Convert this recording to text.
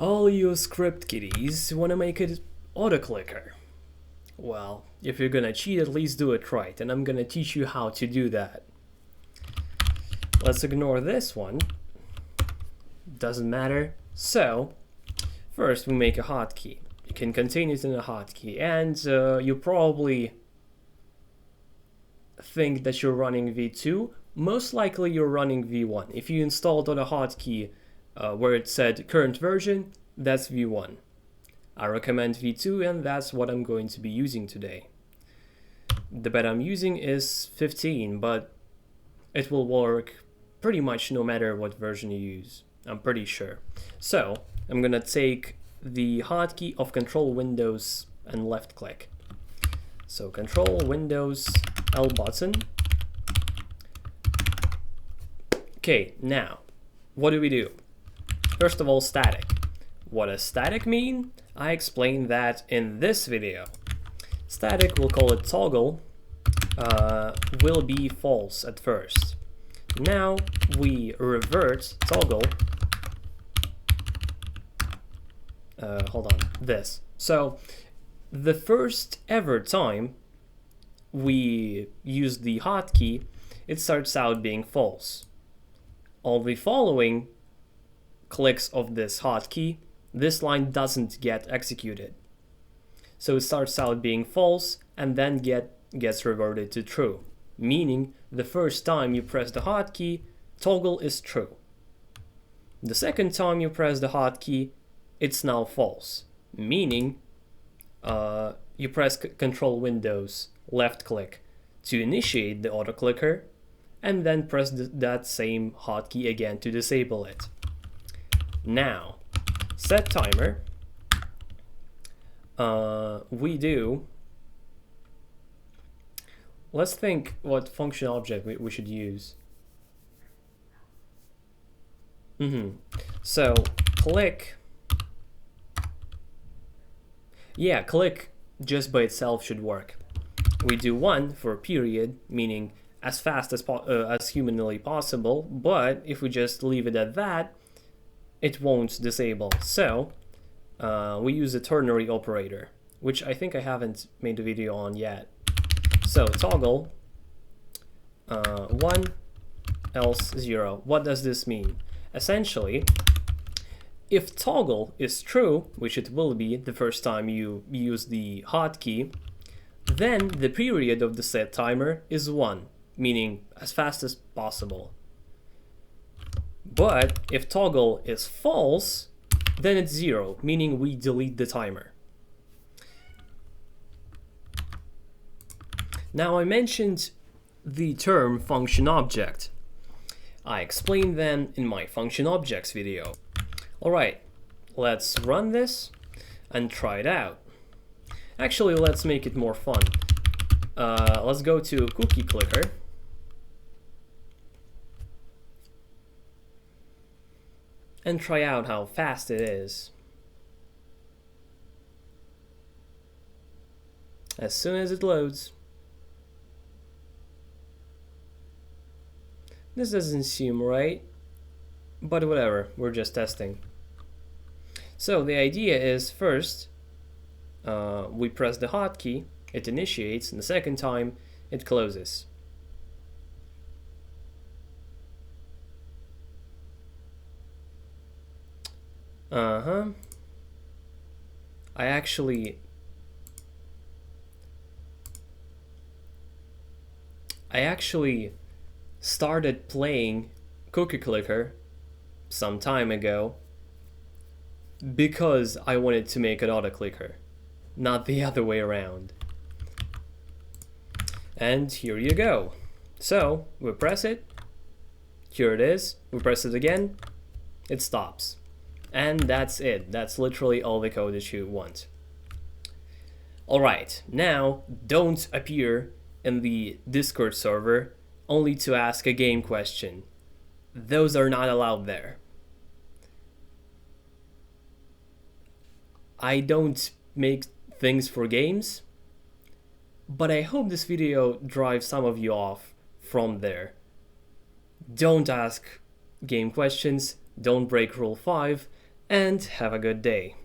All you script kiddies wanna make it AutoClicker. Well, if you're gonna cheat, at least do it right, and I'm gonna teach you how to do that. Let's ignore this one. Doesn't matter. So, first we make a hotkey. You can contain it in a hotkey, and you probably think that you're running v2. Most likely you're running v1. If you installed AutoHotkey where it said current version, that's v1. I recommend v2, and that's what I'm going to be using today. The beta I'm using is 15, but it will work pretty much no matter what version you use, I'm pretty sure. So I'm gonna take the hotkey of Control Windows and left click. So Control Windows L button. Okay, now what do we do? First of all, static. What does static mean? I explained that in this video. Static, we'll call it toggle, will be false at first. Now we revert toggle. Hold on, this. So the first ever time we use the hotkey, it starts out being false. All the following clicks of this hotkey, this line doesn't get executed. So it starts out being false and then gets reverted to true, meaning the first time you press the hotkey, toggle is true. The second time you press the hotkey, it's now false, meaning you press Control Windows left click to initiate the AutoClicker, and then press that same hotkey again to disable it. Now, set timer, let's think what function object we should use. So click, yeah, click just by itself should work. We do 1 for a period, meaning as fast as humanly possible, but if we just leave it at that, it won't disable. So we use a ternary operator, which I think I haven't made a video on yet. So toggle 1 else 0. What does this mean? Essentially, if toggle is true, which it will be the first time you use the hotkey, then the period of the set timer is 1, meaning as fast as possible. But if toggle is false, then it's 0, meaning we delete the timer. Now I mentioned the term function object. I explained them in my function objects video. Alright, let's run this and try it out. Actually, let's make it more fun. Let's go to cookie clicker. And try out how fast it is. As soon as it loads. This doesn't seem right, but whatever, we're just testing. So the idea is first, we press the hotkey, it initiates, and the second time it closes. I actually started playing Cookie Clicker some time ago because I wanted to make an AutoClicker, not the other way around. And here you go. So we press it, here it is, we press it again, it stops. And that's it. That's literally all the code that you want. Alright, now don't appear in the Discord server only to ask a game question. Those are not allowed there. I don't make things for games, but I hope this video drives some of you off from there. Don't ask game questions, don't break rule 5, and have a good day.